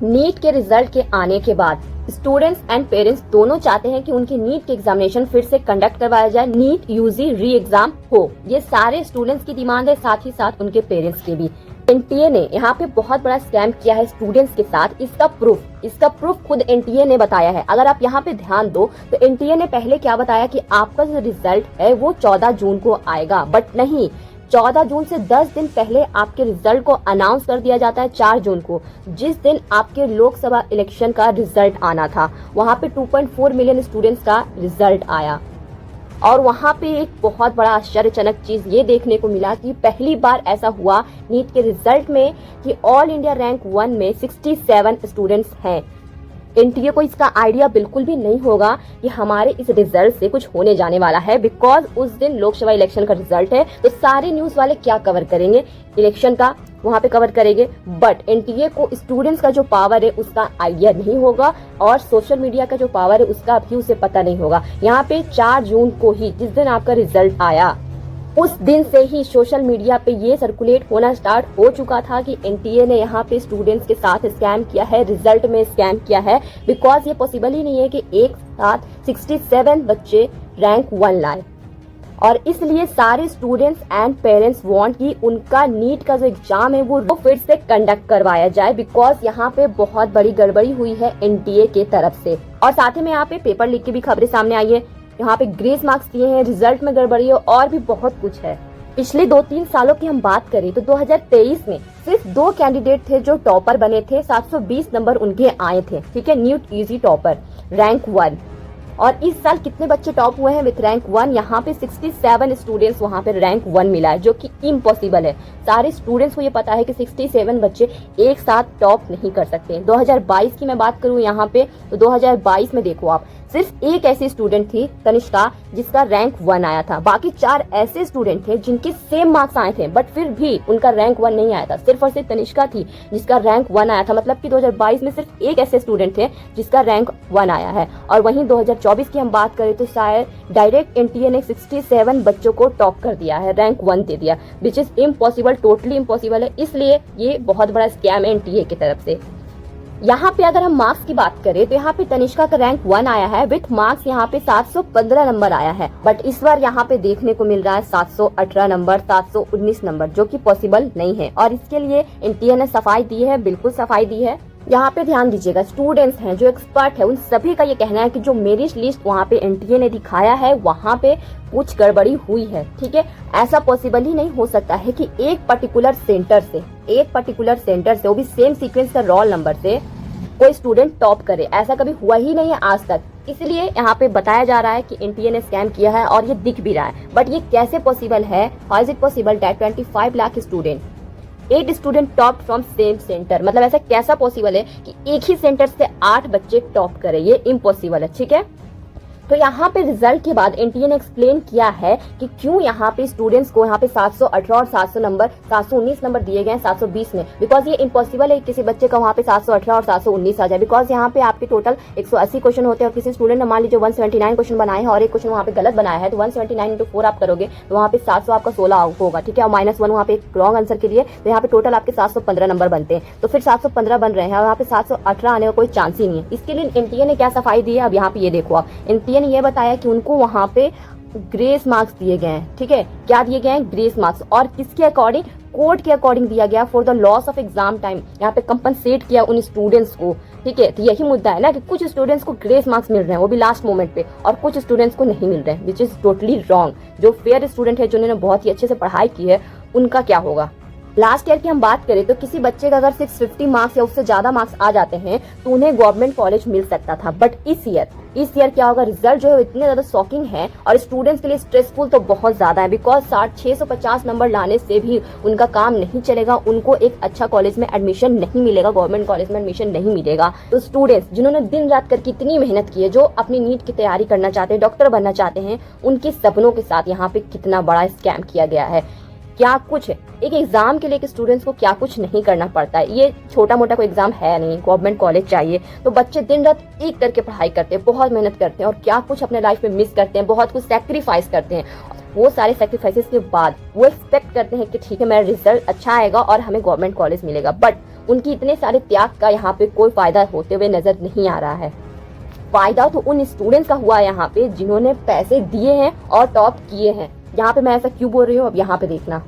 NEET के result के आने के बाद स्टूडेंट्स एंड पेरेंट्स दोनों चाहते हैं कि उनके नीट के एग्जामिनेशन फिर से कंडक्ट करवाया जाए, नीट यूजी री एग्जाम हो। ये सारे स्टूडेंट्स की डिमांड है, साथ ही साथ उनके पेरेंट्स की भी। एनटीए ने यहाँ पे बहुत बड़ा स्कैम किया है स्टूडेंट्स के साथ। इसका प्रूफ खुद एनटीए ने बताया है। अगर आप यहाँ पे ध्यान दो तो एनटीए ने पहले क्या बताया कि आपका जो रिजल्ट है वो 14 जून को आएगा, बट नहीं, 14 जून से 10 दिन पहले आपके रिजल्ट को अनाउंस कर दिया जाता है 4 जून को, जिस दिन आपके लोकसभा इलेक्शन का रिजल्ट आना था। वहाँ पे 2.4 मिलियन स्टूडेंट्स का रिजल्ट आया और वहाँ पे एक बहुत बड़ा आश्चर्यजनक चीज ये देखने को मिला कि पहली बार ऐसा हुआ नीट के रिजल्ट में कि ऑल इंडिया रैंक 1 में 67 स्टूडेंट्स हैं। एनटीए को इसका आइडिया बिल्कुल भी नहीं होगा कि हमारे इस रिजल्ट से कुछ होने जाने वाला है, बिकॉज उस दिन लोकसभा इलेक्शन का रिजल्ट है। तो सारे न्यूज वाले क्या कवर करेंगे, इलेक्शन का वहाँ पे कवर करेंगे, बट एनटीए को स्टूडेंट्स का जो पावर है उसका आइडिया नहीं होगा और सोशल मीडिया का जो पावर है उसका भी उसे पता नहीं होगा। यहाँ पे 4 जून को ही, जिस दिन आपका रिजल्ट आया, उस दिन से ही सोशल मीडिया पे ये सर्कुलेट होना स्टार्ट हो चुका था कि एनटीए ने यहाँ पे स्टूडेंट्स के साथ स्कैम किया है, रिजल्ट में स्कैम किया है। बिकॉज ये पॉसिबल ही नहीं है कि एक साथ 67 बच्चे रैंक 1 लाए, और इसलिए सारे स्टूडेंट्स एंड पेरेंट्स वांट कि उनका नीट का जो एग्जाम है वो फिर से कंडक्ट करवाया जाए, बिकॉज यहाँ पे बहुत बड़ी गड़बड़ी हुई है एनटीए के तरफ से। और साथ ही में यहाँ पे पेपर लीक की भी खबरें सामने आई है, यहाँ पे ग्रेस मार्क्स दिए हैं, रिजल्ट में गड़बड़ी है और भी बहुत कुछ है। पिछले 2-3 सालों की हम बात करें तो 2023 में सिर्फ 2 कैंडिडेट थे जो टॉपर बने थे, 720 नंबर उनके आए थे, ठीक है, नीट ईजी टॉपर रैंक 1। और इस साल कितने बच्चे टॉप हुए हैं विथ रैंक 1? यहाँ पे 67 स्टूडेंट्स वहाँ पे रैंक 1 मिला है, जो कि इम्पॉसिबल है। सारे स्टूडेंट्स को ये पता है कि 67 बच्चे एक साथ टॉप नहीं कर सकते। 2022 की मैं बात करूँ यहाँ पे तो 2022 में देखो आप, सिर्फ एक ऐसी स्टूडेंट थी तनिष्का जिसका रैंक 1 आया था। बाकी 4 ऐसे स्टूडेंट थे जिनके सेम मार्क्स आए थे बट फिर भी उनका रैंक 1 नहीं आया था। सिर्फ और सिर्फ तनिष्का थी जिसका रैंक 1 आया था। मतलब कि 2022 में सिर्फ एक ऐसे स्टूडेंट थे जिसका रैंक 1 आया है। और वहीं 2024 की हम बात करें तो शायद डायरेक्ट एनटीए ने 67 बच्चों को टॉप कर दिया है, रैंक 1 दे दिया, which is impossible, totally impossible है। इसलिए ये बहुत बड़ा स्कैम है एनटीए की तरफ से। यहाँ पे अगर हम मार्क्स की बात करें तो यहाँ पे तनिष्का का रैंक 1 आया है, विथ मार्क्स यहाँ पे 715 नंबर आया है, बट इस बार यहाँ पे देखने को मिल रहा है 718 नंबर, 719 नंबर, जो कि पॉसिबल नहीं है। और इसके लिए एनटीए ने सफाई दी है, बिल्कुल सफाई दी है। यहाँ पे ध्यान दीजिएगा, स्टूडेंट्स हैं जो एक्सपर्ट है उन सभी का ये कहना है कि जो मेरिट लिस्ट वहाँ पे एनटीए ने दिखाया है वहाँ पे कुछ गड़बड़ी हुई है, ठीक है। ऐसा पॉसिबल ही नहीं हो सकता है कि एक पर्टिकुलर सेंटर से वो भी सेम सीक्वेंस का रोल नंबर से कोई स्टूडेंट टॉप करे। ऐसा कभी हुआ ही नहीं है आज तक। इसलिए यहाँ पे बताया जा रहा है कि एनटीए ने स्कैम किया है और ये दिख भी रहा है। बट ये कैसे पॉसिबल है? How is it possible that 25 lakh student 8 student top from same centre? मतलब ऐसा कैसा पॉसिबल है कि एक ही सेंटर से 8 बच्चे टॉप करें? ये इम्पॉसिबल है, ठीक है। तो यहाँ पे रिजल्ट के बाद एनटीए ने एक्सप्लेन किया है कि क्यों यहाँ पे स्टूडेंट्स को यहाँ पे 718 और 719 नंबर दिए गए हैं 720 में। बिकॉज ये इम्पॉसिबल है किसी बच्चे का वहाँ पे 718 और 719 आ जाए। बिकॉज यहाँ पे आपके टोटल 180 क्वेश्चन होते हैं और किसी स्टूडेंट ने मान लीजिए 179 क्वेश्चन बनाए हैं और एक क्वेश्चन वहाँ पे गलत बनाया है, तो 179 × 4 आप करोगे तो वहाँ पे 700 आपका 16 होगा, ठीक है, और -1 वहाँ पे एक रॉन्ग आंसर के लिए, तो यहाँ पे टोटल आपके 715 नंबर बनते हैं। तो फिर 715 बन रहे हैं और यहाँ पे 718 आने का कोई चांस ही नहीं है। इसके लिए एनटीए ने क्या सफाई दी है, अब यहाँ पे ये देखो आप, एनटीए ने ये बताया कि उनको वहां पे ग्रेस मार्क्स दिए गए हैं, ठीक है। क्या दिए गए हैं? Grace marks. और किसके अकॉर्डिंग? कोर्ट के अकॉर्डिंग दिया गया, for the loss of exam time. यहाँ पे कंपनसेट किया उन स्टूडेंट्स को, ठीक है। तो यही मुद्दा है ना कि कुछ स्टूडेंट्स को ग्रेस मार्क्स मिल रहे हैं वो भी लास्ट मोमेंट पे, और कुछ स्टूडेंट्स को नहीं मिल रहे हैं, विच इज टोटली रॉन्ग। जो फेयर स्टूडेंट है, जिन्होंने बहुत ही अच्छे से पढ़ाई की है, उनका क्या होगा? लास्ट ईयर की हम बात करें तो किसी बच्चे का अगर 650 मार्क्स या उससे ज्यादा मार्क्स आ जाते हैं तो उन्हें गवर्नमेंट कॉलेज मिल सकता था। बट इस ईयर क्या होगा? रिजल्ट जो है इतने ज्यादा शॉकिंग है और स्टूडेंट्स के लिए स्ट्रेसफुल तो बहुत ज्यादा है। बिकॉज 650 नंबर लाने से भी उनका काम नहीं चलेगा, उनको एक अच्छा कॉलेज में एडमिशन नहीं मिलेगा, गवर्नमेंट कॉलेज में एडमिशन नहीं मिलेगा। तो स्टूडेंट्स जिन्होंने दिन रात करके इतनी मेहनत की है, जो अपनी नीट की तैयारी करना चाहते हैं, डॉक्टर बनना चाहते हैं, उनके सपनों के साथ यहाँ पे कितना बड़ा स्कैम किया गया है। क्या कुछ एक एग्जाम के लिए कि स्टूडेंट्स को क्या कुछ नहीं करना पड़ता है। ये छोटा मोटा कोई एग्जाम है नहीं, गवर्नमेंट कॉलेज चाहिए, तो बच्चे दिन रात एक करके पढ़ाई करते हैं, बहुत मेहनत करते हैं और क्या कुछ अपने लाइफ में मिस करते हैं, बहुत कुछ सेक्रीफाइस करते हैं। वो सारे सेक्रीफाइसेस के बाद वो एक्सपेक्ट करते हैं कि ठीक है मेरा रिजल्ट अच्छा आएगा और हमें गवर्नमेंट कॉलेज मिलेगा, बट उनकी इतने सारे त्याग का यहाँ पे कोई फायदा होते हुए नजर नहीं आ रहा है। फायदा तो उन स्टूडेंट्स का हुआ है यहाँ पे जिन्होंने पैसे दिए हैं और टॉप किए हैं। यहाँ पे मैं ऐसा क्यों बोल रही हूँ, अब यहाँ पे देखना।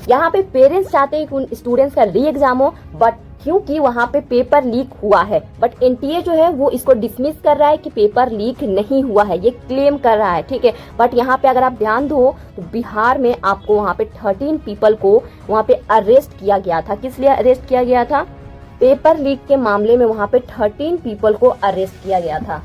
यहाँ पे पेरेंट्स चाहते हैं कि उन स्टूडेंट्स का री एग्जाम हो, बट क्योंकि वहाँ पे पेपर लीक हुआ है, बट एनटीए जो है वो इसको डिसमिस कर रहा है कि पेपर लीक नहीं हुआ है, ये क्लेम कर रहा है, ठीक है। बट यहाँ पे अगर आप ध्यान दो तो बिहार में आपको वहाँ पे 13 पीपल को वहाँ पे अरेस्ट किया गया था। किस लिए अरेस्ट किया गया था? पेपर लीक के मामले में वहाँ पे 13 पीपल को अरेस्ट किया गया था।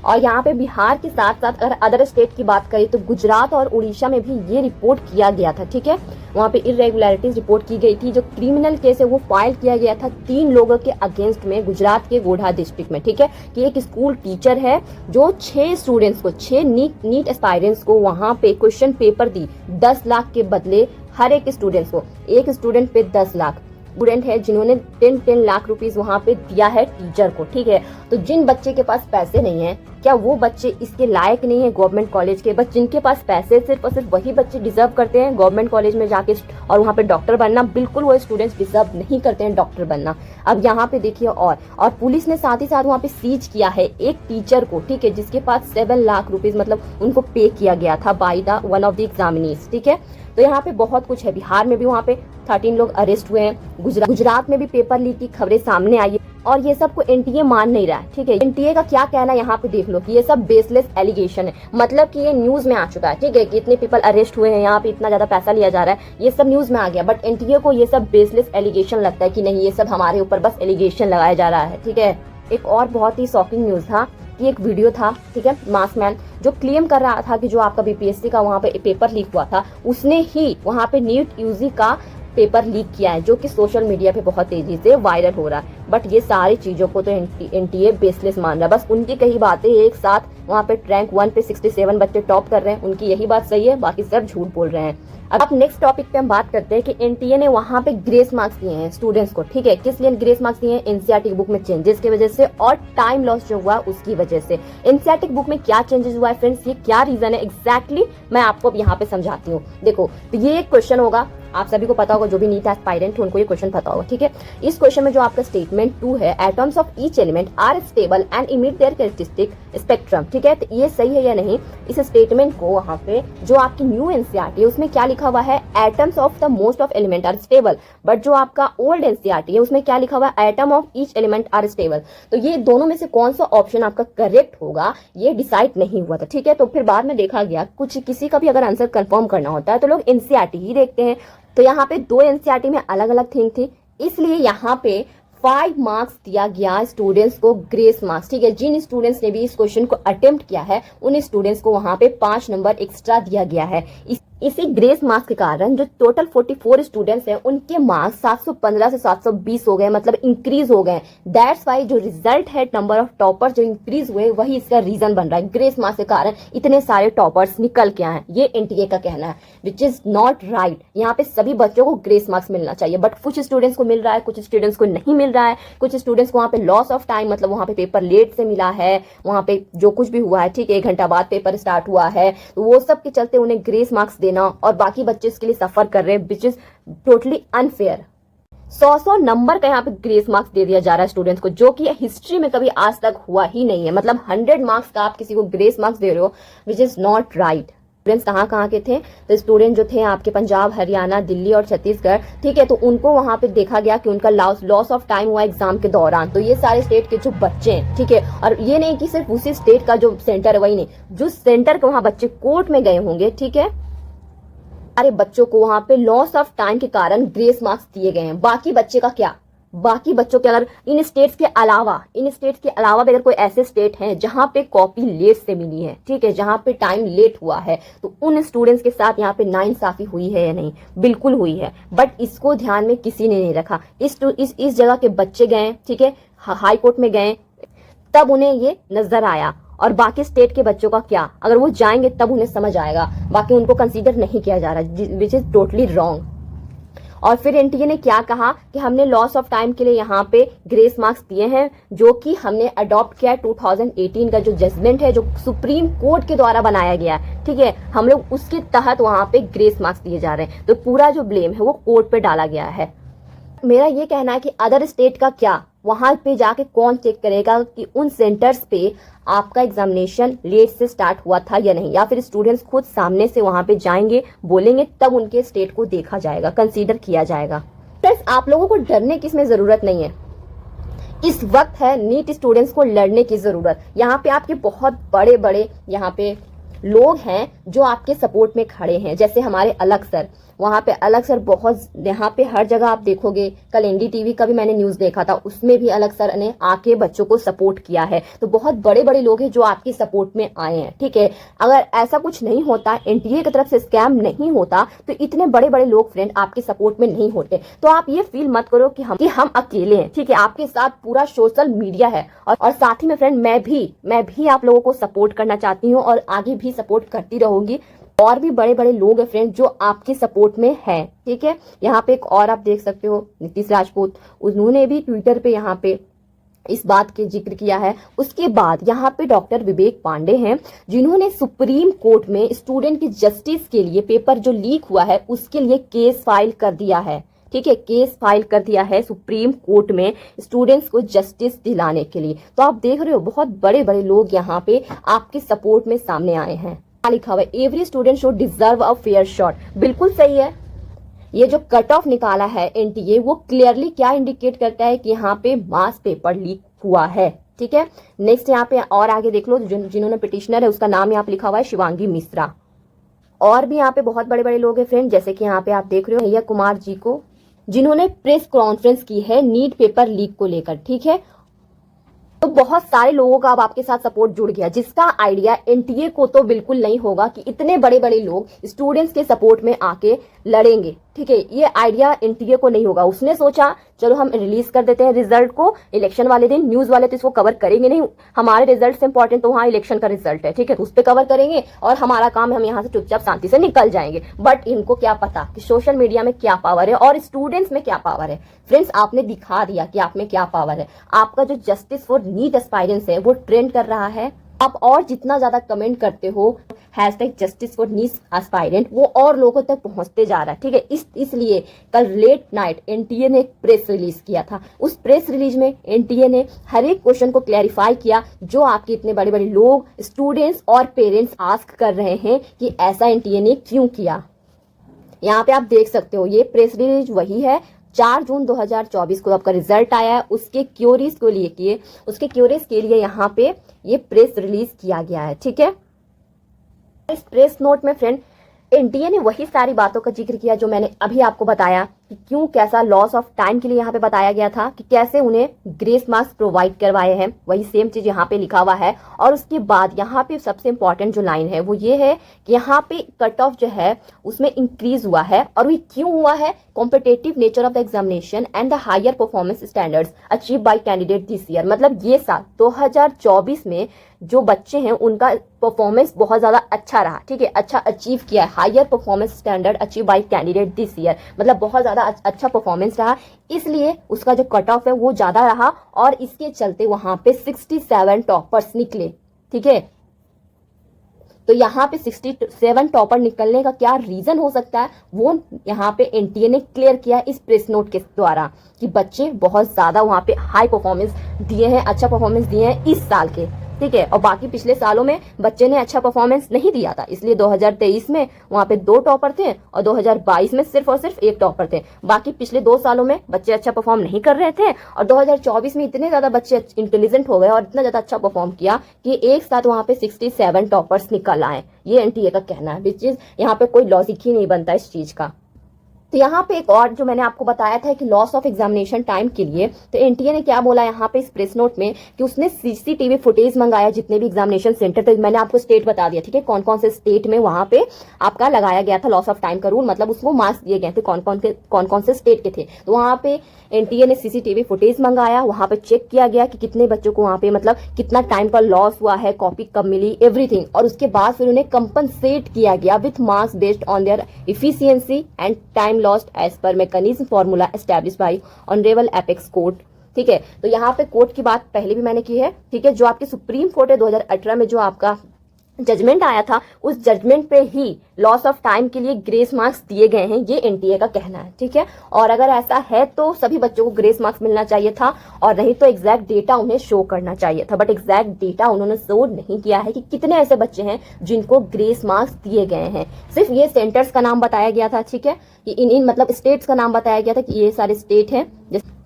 और यहाँ पे बिहार के साथ साथ अगर अदर स्टेट की बात करें तो गुजरात और उड़ीसा में भी ये रिपोर्ट किया गया था, ठीक है। वहाँ पे इरेगुलरिटीज रिपोर्ट की गई थी। जो क्रिमिनल केस है वो फाइल किया गया था 3 लोगों के अगेंस्ट में गुजरात के गोढ़ा डिस्ट्रिक्ट में, ठीक है। कि एक स्कूल टीचर है जो 6 स्टूडेंट्स को, 6 नीट एस्पायरेंट्स को वहाँ पे क्वेश्चन पेपर दी 10 लाख के बदले हर एक स्टूडेंट्स को, एक स्टूडेंट पे 10 लाख। स्टूडेंट है जिन्होंने 10 लाख रुपीस वहाँ पे दिया है टीचर को, ठीक है। तो जिन बच्चे के पास पैसे नहीं है, क्या वो बच्चे इसके लायक नहीं है गवर्नमेंट कॉलेज के? बस जिनके पास पैसे सिर्फ और सिर्फ वही बच्चे डिजर्व करते हैं गवर्नमेंट कॉलेज में जाके और वहाँ पे डॉक्टर बनना? बिल्कुल वो स्टूडेंट्स डिजर्व नहीं करते हैं डॉक्टर बनना। अब यहाँ पे देखिए और पुलिस ने साथ ही साथ वहाँ पे सीज किया है एक टीचर को, ठीक है, जिसके पास 7 लाख रुपीज मतलब उनको पे किया गया था by the one of the examinees, ठीक है। तो यहाँ पे बहुत कुछ है। बिहार में भी वहाँ पे 13 लोग अरेस्ट हुए हैं। गुजरात में भी पेपर लीक की खबरें सामने आई है और ये सब को एनटीए मान नहीं रहा है, ठीक है। एनटीए का क्या कहना है यहाँ पे देख लो कि ये सब बेसलेस एलिगेशन है, मतलब कि ये न्यूज में आ चुका है, ठीक है, कि इतने पीपल अरेस्ट हुए हैं, यहाँ पे इतना ज्यादा पैसा लिया जा रहा है, ये सब न्यूज में आ गया। बट एनटीए को ये सब बेसलेस एलिगेशन लगता है कि नहीं, ये सब हमारे ऊपर बस एलिगेशन लगाया जा रहा है, ठीक है। एक और बहुत ही शॉकिंग न्यूज था कि एक वीडियो था, ठीक है, मास मैन जो क्लेम कर रहा था कि जो आपका बीपीएससी का वहाँ पे पेपर लीक हुआ था, उसने ही वहाँ पे नीट यूजी का पेपर लीक किया है, जो कि सोशल मीडिया पे बहुत तेजी से वायरल हो रहा है। बट ये सारी चीजों को तो एनटीए बेसलेस मान रहा है। बस उनकी कही बातें एक साथ वहाँ पे रैंक 1 पे 67 बच्चे टॉप कर रहे हैं, उनकी यही बात सही है, बाकी सब झूठ बोल रहे हैं। अब नेक्स्ट टॉपिक पे हम बात करते हैं कि एनटीए ने वहाँ पे ग्रेस मार्क्स दिए हैं स्टूडेंट्स को, ठीक है। किस लिए ग्रेस मार्क्स दिए हैं? एनसीईआरटी की बुक में चेंजेस की वजह से और टाइम लॉस जो हुआ उसकी वजह से। एनसीईआरटी की बुक में क्या चेंजेस हुआ है फ्रेंड्स, ये क्या रीजन है एग्जैक्टली मैं आपको अब यहाँ पे समझाती हूँ। देखो, तो ये एक क्वेश्चन होगा, आप सभी को पता होगा, जो भी नीट एस्पायरेंट उनको ये क्वेश्चन पता होगा, ठीक है। इस क्वेश्चन में जो आपका स्टेटमेंट 2 है, atoms of each element are stable and emit their characteristic spectrum, ठीक है। तो ये सही है या नहीं, इस स्टेटमेंट को वहाँ पे जो आपकी न्यू एनसीईआरटी है उसमें क्या लिखा हुआ है? Atoms of the most of element are stable. But जो आपका ओल्ड एनसीईआरटी है उसमें क्या लिखा हुआ है? Atom of each element are stable. तो ये दोनों में से कौन सा ऑप्शन आपका करेक्ट होगा ये डिसाइड नहीं हुआ था, ठीक है। तो फिर बाद में देखा गया कुछ किसी का भी अगर आंसर कंफर्म करना होता है तो लोग एनसीईआरटी ही देखते हैं। तो यहाँ पे 2 एनसीईआरटी में अलग अलग थिंग थी, इसलिए यहाँ पे 5 मार्क्स दिया गया स्टूडेंट्स को, ग्रेस मार्क्स, ठीक है। जिन स्टूडेंट्स ने भी इस क्वेश्चन को अटेम्प्ट किया है उन स्टूडेंट्स को वहां पे 5 नंबर एक्स्ट्रा दिया गया है। इसी ग्रेस मार्क्स के कारण जो टोटल 44 स्टूडेंट्स हैं उनके मार्क्स 715 से 720 हो गए, मतलब इंक्रीज हो गए। दैट्स वाई जो रिजल्ट है नंबर ऑफ टॉपर्स जो इंक्रीज हुए वही इसका रीजन बन रहा है। ग्रेस मार्क्स के कारण इतने सारे टॉपर्स निकल के आए, ये एनटीए का कहना है, विच इज नॉट राइट। यहाँ पे सभी बच्चों को ग्रेस मार्क्स मिलना चाहिए, बट कुछ स्टूडेंट्स को मिल रहा है, कुछ स्टूडेंट्स को नहीं मिल रहा है। कुछ स्टूडेंट्स को वहाँ पे लॉस ऑफ टाइम, मतलब वहाँ पे पेपर लेट से मिला है, वहाँ पे जो कुछ भी हुआ है, ठीक है, 1 घंटा बाद पेपर स्टार्ट हुआ है, तो वो सब के चलते उन्हें ग्रेस मार्क्स देना और बाकी बच्चे इसके लिए सफर कर रहे हैं, which is totally unfair. 100 number का यहाँ पे ग्रेस मार्क्स दे दिया जा रहा है स्टूडेंट्स को, जो कि हिस्ट्री में कभी आज तक हुआ ही नहीं है। मतलब 100 मार्क्स का आप किसी को ग्रेस मार्क्स दे रहे हो, which is not right. Students कहाँ के थे? तो स्टूडेंट जो थे आपके पंजाब, हरियाणा, दिल्ली और छत्तीसगढ़, ठीक है। तो उनको वहां पे देखा गया कि उनका लॉस ऑफ टाइम हुआ एग्जाम के दौरान। तो ये सारे स्टेट के जो बच्चे हैं, ठीक है, और ये नहीं कि सिर्फ उसी स्टेट का जो सेंटर है वही नहीं, जो सेंटर के वहां बच्चे कोर्ट में गए होंगे, ठीक है, अरे बच्चों को वहां पे लॉस ऑफ टाइम के कारण ग्रेस मार्क्स दिए गए हैं। बाकी बच्चे का क्या? बाकी बच्चों के अगर इन स्टेट्स के अलावा भी अगर कोई ऐसे स्टेट हैं जहां पे कॉपी लेट से मिली है, ठीक है, जहां पे टाइम लेट हुआ है, तो उन स्टूडेंट्स के साथ यहाँ पे नाइंसाफी हुई है या नहीं? बिल्कुल हुई है, बट इसको ध्यान में किसी ने नहीं रखा। इस जगह के बच्चे गए, ठीक है, हाई कोर्ट में गए, तब उन्हें ये नजर आया। और बाकी स्टेट के बच्चों का क्या? अगर वो जाएंगे तब उन्हें समझ आएगा, बाकी उनको कंसीडर नहीं किया जा रहा, विच इज टोटली रॉन्ग। और फिर एनटीए ने क्या कहा कि हमने लॉस ऑफ टाइम के लिए यहाँ पे ग्रेस मार्क्स दिए हैं, जो कि हमने अडॉप्ट किया 2018 का जो जजमेंट है, जो सुप्रीम कोर्ट के द्वारा बनाया गया है, ठीक है, हम लोग उसके तहत वहां पे ग्रेस मार्क्स दिए जा रहे हैं। तो पूरा जो ब्लेम है वो कोर्ट पे डाला गया है। मेरा ये कहना है कि अदर स्टेट का क्या, वहां पे जाके कौन चेक करेगा कि उन सेंटर्स पे आपका एग्जामिनेशन लेट से स्टार्ट हुआ था या नहीं, या फिर स्टूडेंट्स खुद सामने से वहां पे जाएंगे, बोलेंगे, तब उनके स्टेट को देखा जाएगा, कंसीडर किया जाएगा। फ्रेंड्स, आप लोगों को डरने की इसमें जरूरत नहीं है। इस वक्त है नीट स्टूडेंट्स को लड़ने की जरूरत। यहाँ पे आपके बहुत बड़े बड़े यहाँ पे लोग हैं जो आपके सपोर्ट में खड़े हैं, जैसे हमारे अलग सर, वहां पे अलग सर बहुत, यहाँ पे हर जगह आप देखोगे, कल एनडीटीवी का भी मैंने न्यूज देखा था, उसमें भी अलग सर ने आके बच्चों को सपोर्ट किया है। तो बहुत बड़े बड़े लोग हैं जो आपके सपोर्ट में आए हैं, ठीक है। अगर ऐसा कुछ नहीं होता, एनटीए की तरफ से स्कैम नहीं होता, तो इतने बड़े बड़े लोग फ्रेंड आपके सपोर्ट में नहीं होते। तो आप ये फील मत करो कि हम अकेले हैं, ठीक है। आपके साथ पूरा सोशल मीडिया है, और साथ ही में फ्रेंड मैं भी आप लोगों को सपोर्ट करना चाहती हूँ और आगे भी सपोर्ट करती रहूंगी। और भी बड़े बड़े लोग हैं फ्रेंड जो आपके सपोर्ट में हैं, ठीक है। यहाँ पे एक और आप देख सकते हो, नीतीश राजपूत, उन्होंने भी ट्विटर पे यहाँ पे इस बात के जिक्र किया है। उसके बाद यहाँ पे डॉक्टर विवेक पांडे हैं, जिन्होंने सुप्रीम कोर्ट में स्टूडेंट की जस्टिस के लिए, पेपर जो लीक हुआ है उसके लिए केस फाइल कर दिया है, ठीक है। केस फाइल कर दिया है सुप्रीम कोर्ट में स्टूडेंट्स को जस्टिस दिलाने के लिए। तो आप देख रहे हो बहुत बड़े बड़े लोग यहाँ पे आपके सपोर्ट में सामने आए हैं। लिखा हुआ है, every student should deserve a fair shot. बिल्कुल सही है। ये जो कट ऑफ निकाला है एनटीए, वो क्लियरली क्या इंडिकेट करता है कि यहाँ पे मास पेपर लीक हुआ है, ठीक है। नेक्स्ट यहाँ पे और आगे देख लो, जिन्होंने पिटिशनर है उसका नाम यहाँ पे लिखा हुआ है शिवांगी मिश्रा। और भी यहाँ पे बहुत बड़े बड़े लोग हैं फ्रेंड, जैसे कि यहाँ पे आप देख रहे हो नैया कुमार जी को, जिन्होंने प्रेस कॉन्फ्रेंस की है नीट पेपर लीक को लेकर, ठीक है। तो बहुत सारे लोगों का अब आपके साथ सपोर्ट जुड़ गया, जिसका आइडिया एनटीए को तो बिल्कुल नहीं होगा कि इतने बड़े बड़े लोग स्टूडेंट्स के सपोर्ट में आके लड़ेंगे, ठीक है। ये आइडिया एनटीए को नहीं होगा। उसने सोचा चलो हम रिलीज कर देते हैं रिजल्ट को इलेक्शन वाले दिन, न्यूज वाले तो इसको कवर करेंगे नहीं, हमारे रिजल्ट से इंपॉर्टेंट तो वहाँ इलेक्शन का रिजल्ट है, ठीक है। तो उस पर कवर करेंगे और हमारा काम है, हम यहाँ से चुपचाप शांति से निकल जाएंगे। बट इनको क्या पता कि सोशल मीडिया में क्या पावर है और स्टूडेंट्स में क्या पावर है। फ्रेंड्स, आपने दिखा दिया कि आप में क्या पावर है। आपका जो जस्टिस फॉर नीट एस्पायरेंट्स है वो ट्रेंड कर रहा है। आप और जितना ज्यादा कमेंट करते हो #जस्टिस फॉर नीट एस्पायरेंट, वो और लोगों तक पहुंचते जा रहा है, ठीक है। इसलिए कल लेट नाइट एनटीए ने एक प्रेस रिलीज किया था। उस प्रेस रिलीज में एनटीए ने हर एक क्वेश्चन को क्लैरिफाई किया जो आपके इतने बड़े बड़े लोग, स्टूडेंट्स और पेरेंट्स आस्क कर रहे हैं कि ऐसा एनटीए ने क्यों किया। यहाँ पे आप देख सकते हो, ये प्रेस रिलीज वही है, 4 जून 2024 को आपका रिजल्ट आया है। उसके क्यूरीज के लिए यहाँ पे ये प्रेस रिलीज किया गया है, ठीक है। इस प्रेस नोट में फ्रेंड एनटीए ने वही सारी बातों का जिक्र किया जो मैंने अभी आपको बताया कि क्यों कैसा लॉस ऑफ टाइम के लिए यहाँ पे बताया गया था, कि कैसे उन्हें ग्रेस मार्क्स प्रोवाइड करवाए हैं, वही सेम चीज यहाँ पे लिखा हुआ है। और उसके बाद यहाँ पे सबसे इंपॉर्टेंट जो लाइन है वो ये है कि यहाँ पे कट ऑफ जो है उसमें इंक्रीज हुआ है, और वो क्यों हुआ है, competitive nature of the examination and the higher performance standards achieve by candidate this year. मतलब ये साल 2024 में जो बच्चे हैं उनका परफॉर्मेंस बहुत ज्यादा अच्छा रहा, ठीक है, अच्छा अचीव किया है, higher performance standard achieve by candidate this year, मतलब बहुत ज्यादा अच्छा परफॉर्मेंस रहा, इसलिए उसका जो कट ऑफ है वो ज्यादा रहा, और इसके चलते वहां पे 67 टॉपर्स निकले, ठीक है। तो यहाँ पे 67 टॉपर निकलने का क्या रीजन हो सकता है, वो यहाँ पे एनटीए ने क्लियर किया इस प्रेस नोट के द्वारा, कि बच्चे बहुत ज्यादा वहां पे हाई परफॉर्मेंस दिए हैं, अच्छा परफॉर्मेंस दिए हैं इस साल के, ठीक है। और बाकी पिछले सालों में बच्चे ने अच्छा परफॉर्मेंस नहीं दिया था, इसलिए 2023 में वहां पे 2 टॉपर थे और 2022 में सिर्फ और सिर्फ 1 टॉपर थे। बाकी पिछले 2 सालों में बच्चे अच्छा परफॉर्म नहीं कर रहे थे, और 2024 में इतने ज्यादा बच्चे इंटेलिजेंट हो गए और इतना ज्यादा अच्छा परफॉर्म किया कि एक साथ वहां पे 67 टॉपर्स निकल आए। ये एनटीए का कहना है, विच इज यहाँ पे कोई लॉजिक ही नहीं बनता इस चीज का। तो यहाँ पे एक और जो मैंने आपको बताया था कि लॉस ऑफ एग्जामिनेशन टाइम के लिए, तो एनटीए ने क्या बोला यहाँ पे इस प्रेस नोट में, कि उसने सीसीटीवी फुटेज मंगाया जितने भी एग्जामिनेशन सेंटर थे। मैंने आपको स्टेट बता दिया, ठीक है, कौन कौन से स्टेट में वहां पे आपका लगाया गया था लॉस ऑफ टाइम का रूल, मतलब उसको मार्क्स दिए गए थे कौन कौन से स्टेट के थे। तो वहां पे एनटीए ने सीसीटीवी फुटेज मंगाया, वहां पे चेक किया गया कि कितने बच्चों को वहां पे मतलब कितना टाइम का लॉस हुआ है, कॉपी कब मिली, एवरीथिंग। और उसके बाद फिर उन्हें कंपनसेट किया गया with marks based on their efficiency and time lost as per mechanism formula establish by honourable apex court, ठीक है। तो यहाँ पे कोर्ट की बात पहले भी मैंने की है, ठीक है। जो आपकी सुप्रीम कोर्ट है 2018 में जो आपका जजमेंट आया था, उस जजमेंट पे ही लॉस ऑफ टाइम के लिए ग्रेस मार्क्स दिए गए हैं, ये एनटीए का कहना है, ठीक है। और अगर ऐसा है तो सभी बच्चों को ग्रेस मार्क्स मिलना चाहिए था, और नहीं तो एग्जैक्ट डेटा उन्हें शो करना चाहिए था। बट एग्जैक्ट डेटा उन्होंने शो नहीं किया है कि कितने ऐसे बच्चे हैं जिनको ग्रेस मार्क्स दिए गए हैं। सिर्फ ये सेंटर्स का नाम बताया गया था, ठीक है, इन मतलब स्टेट्स का नाम बताया गया था कि ये सारे स्टेट हैं।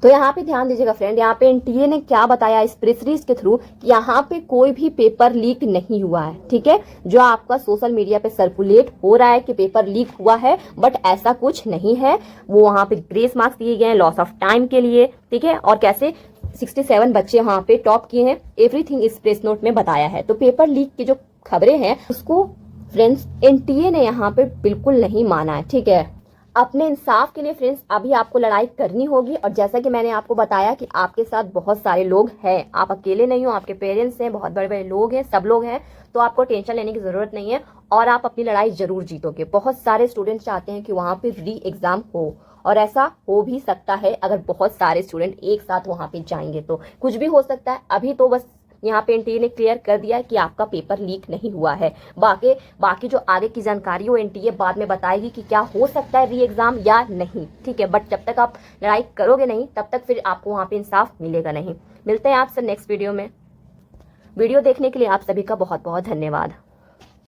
तो यहाँ पे ध्यान दीजिएगा फ्रेंड, यहाँ पे एनटीए ने क्या बताया इस प्रेस रिलीज के थ्रू कि यहाँ पे कोई भी पेपर लीक नहीं हुआ है, ठीक है। जो आपका सोशल मीडिया पे सर्कुलेट हो रहा है कि पेपर लीक हुआ है, बट ऐसा कुछ नहीं है। वो वहाँ पे ग्रेस मार्क्स दिए गए हैं लॉस ऑफ टाइम के लिए, ठीक है। और कैसे 67 बच्चे वहाँ पे टॉप किए हैं, एवरीथिंग इस प्रेस नोट में बताया है। तो पेपर लीक की जो खबरें हैं उसको फ्रेंड्स एनटीए ने यहाँ पे बिल्कुल नहीं माना है, ठीक है। अपने इंसाफ के लिए फ्रेंड्स अभी आपको लड़ाई करनी होगी, और जैसा कि मैंने आपको बताया कि आपके साथ बहुत सारे लोग हैं, आप अकेले नहीं हो, आपके पेरेंट्स हैं, बहुत बड़े बड़े लोग हैं, सब लोग हैं, तो आपको टेंशन लेने की जरूरत नहीं है, और आप अपनी लड़ाई जरूर जीतोगे। बहुत सारे स्टूडेंट्स चाहते हैं कि वहां पे री एग्जाम हो, और ऐसा हो भी सकता है अगर बहुत सारे स्टूडेंट एक साथ वहां पे जाएंगे तो कुछ भी हो सकता है। अभी तो बस यहाँ पे एनटीए ने क्लियर कर दिया कि आपका पेपर लीक नहीं हुआ है। बाकी जो आगे की जानकारी वो एनटीए बाद में बताएगी कि क्या हो सकता है री एग्जाम या नहीं, ठीक है। बट जब तक आप लड़ाई करोगे नहीं तब तक फिर आपको वहाँ पे इंसाफ मिलेगा नहीं। मिलते हैं आपसे नेक्स्ट वीडियो में। वीडियो देखने के लिए आप सभी का बहुत बहुत धन्यवाद।